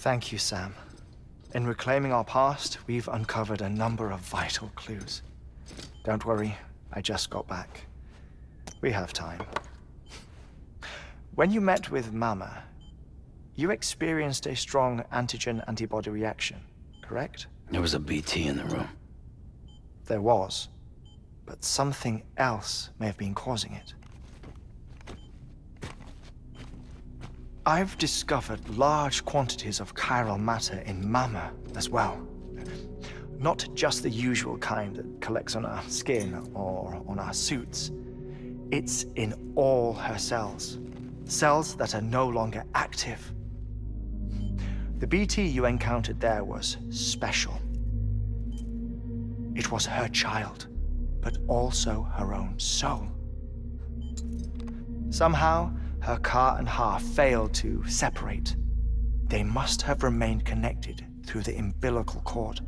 Thank you, Sam. In reclaiming our past, we've uncovered a number of vital clues. Don't worry, I just got back. We have time. When you met with Mama, you experienced a strong antigen-antibody reaction, correct? There was a BT in the room. There was, but something else may have been causing it. I've discovered large quantities of chiral matter in Mama as well. Not just the usual kind that collects on our skin or on our suits. It's in all her cells. Cells that are no longer active. The BT you encountered there was special. It was her child, but also her own soul. Somehow, her Ka and Ha failed to separate. They must have remained connected through the umbilical cord.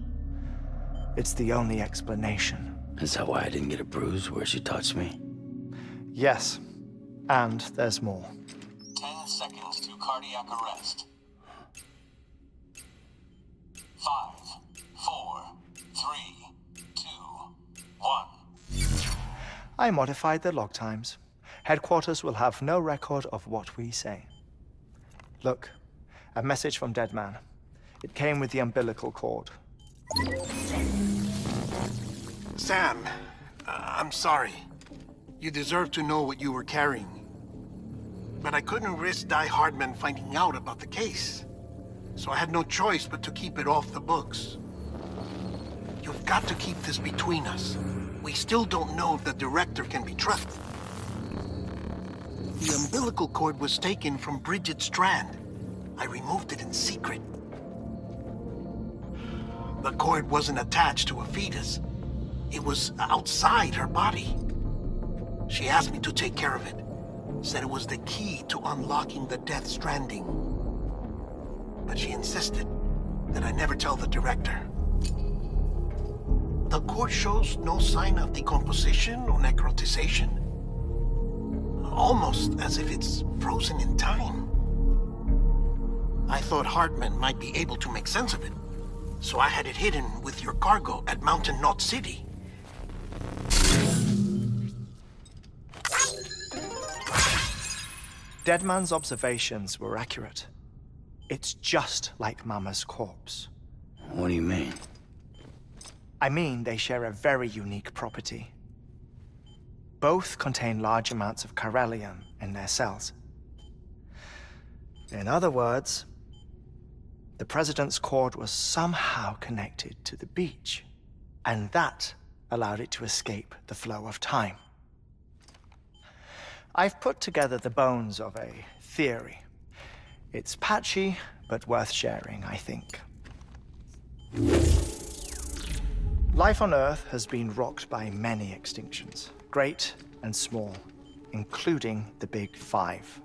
It's the only explanation. Is that why I didn't get a bruise where she touched me? Yes, and there's more. 10 seconds to cardiac arrest. 5, 4, 3, 2, 1. I modified the log times. Headquarters will have no record of what we say. Look, a message from Deadman. It came with the umbilical cord. Sam, I'm sorry. You deserve to know what you were carrying. But I couldn't risk Die Hardman finding out about the case. So I had no choice but to keep it off the books. You've got to keep this between us. We still don't know if the director can be trusted. The umbilical cord was taken from Bridget Strand. I removed it in secret. The cord wasn't attached to a fetus. It was outside her body. She asked me to take care of it. Said it was the key to unlocking the Death Stranding. But she insisted that I never tell the director. The cord shows no sign of decomposition or necrotization. Almost as if it's frozen in time. I thought Hartman might be able to make sense of it, so I had it hidden with your cargo at Mountain Knot City. Deadman's observations were accurate. It's just like Mama's corpse. What do you mean? I mean, they share a very unique property. Both contain large amounts of chiralium in their cells. In other words, the President's cord was somehow connected to the beach, and that allowed it to escape the flow of time. I've put together the bones of a theory. It's patchy, but worth sharing, I think. Life on Earth has been rocked by many extinctions, great and small, including the Big Five.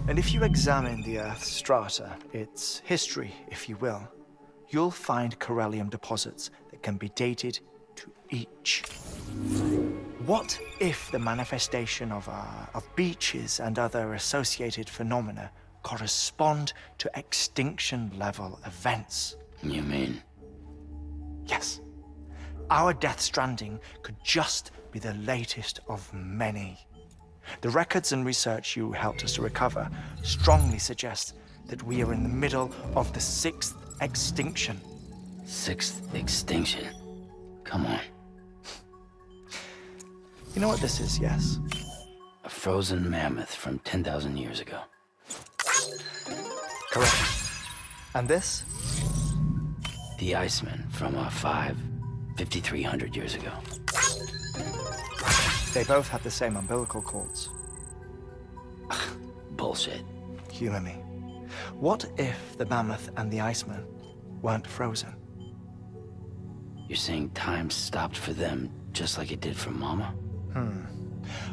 And if you examine the Earth's strata, its history, if you will, you'll find chiralium deposits that can be dated to each. What if the manifestation of beaches and other associated phenomena correspond to extinction-level events? You mean? Yes. Our Death Stranding could just be the latest of many. The records and research you helped us to recover strongly suggest that we are in the middle of the 6th extinction. 6th extinction? Come on. You know what this is, yes? A frozen mammoth from 10,000 years ago. Correct. And this? The Iceman from 5,300 years ago. They both have the same umbilical cords. Bullshit. Humor me. What if the mammoth and the Iceman weren't frozen? You're saying time stopped for them just like it did for Mama?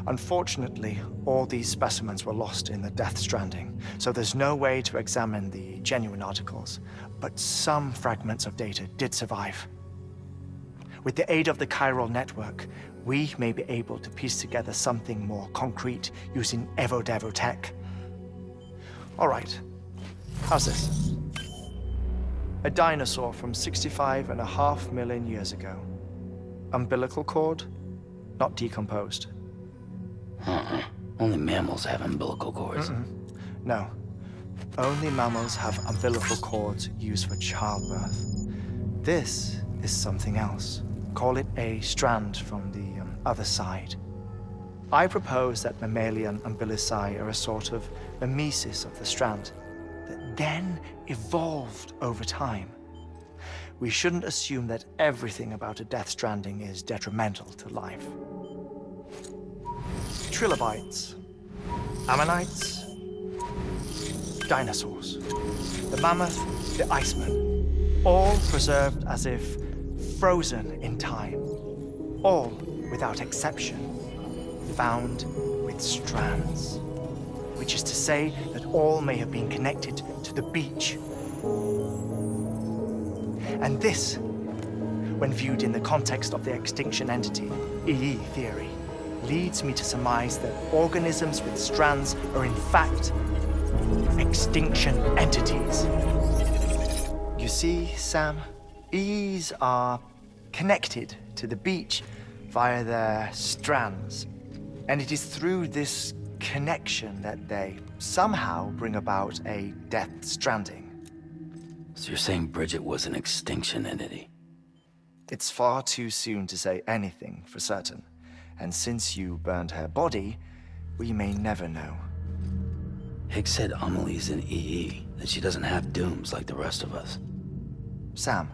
Unfortunately, all these specimens were lost in the Death Stranding, so there's no way to examine the genuine articles, but some fragments of data did survive. With the aid of the chiral network, we may be able to piece together something more concrete using Evo-Devo tech. All right, how's this? A dinosaur from 65.5 million years ago. Umbilical cord, not decomposed. Only mammals have umbilical cords. No. Only mammals have umbilical cords used for childbirth. This is something else. Call it a strand from the other side. I propose that mammalian umbilici are a sort of mimesis of the strand that then evolved over time. We shouldn't assume that everything about a death stranding is detrimental to life. Trilobites, ammonites, dinosaurs, the mammoth, the iceman, all preserved as if frozen in time, all, without exception, found with strands, which is to say that all may have been connected to the beach. And this, when viewed in the context of the extinction entity, EE theory, leads me to surmise that organisms with strands are in fact extinction entities. You see, Sam, EEs are connected to the beach via their strands. And it is through this connection that they somehow bring about a death stranding. So you're saying Bridget was an extinction entity? It's far too soon to say anything for certain. And since you burned her body, we may never know. Higgs said Amelie's an EE, that she doesn't have dooms like the rest of us. Sam,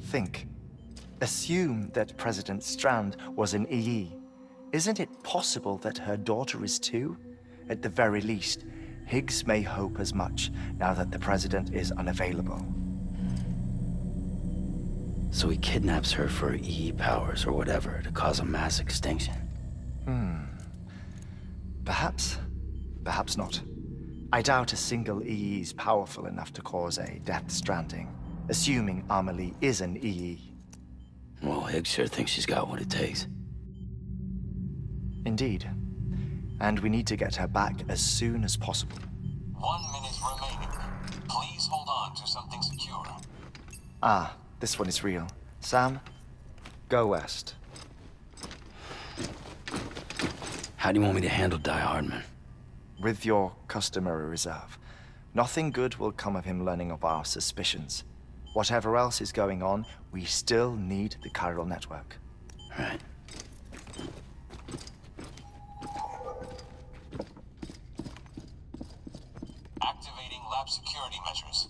think. Assume that President Strand was an EE. Isn't it possible that her daughter is too? At the very least, Higgs may hope as much now that the president is unavailable. So he kidnaps her for EE powers or whatever to cause a mass extinction. Perhaps. Perhaps not. I doubt a single EE is powerful enough to cause a death stranding, assuming Amelie is an EE. Well, Higgs sure thinks she's got what it takes. Indeed. And we need to get her back as soon as possible. 1 minute remaining. Please hold on to something secure. Ah, this one is real. Sam, go west. How do you want me to handle Die Hardman? With your customary reserve. Nothing good will come of him learning of our suspicions. Whatever else is going on, we still need the chiral network. Right. Activating lab security measures.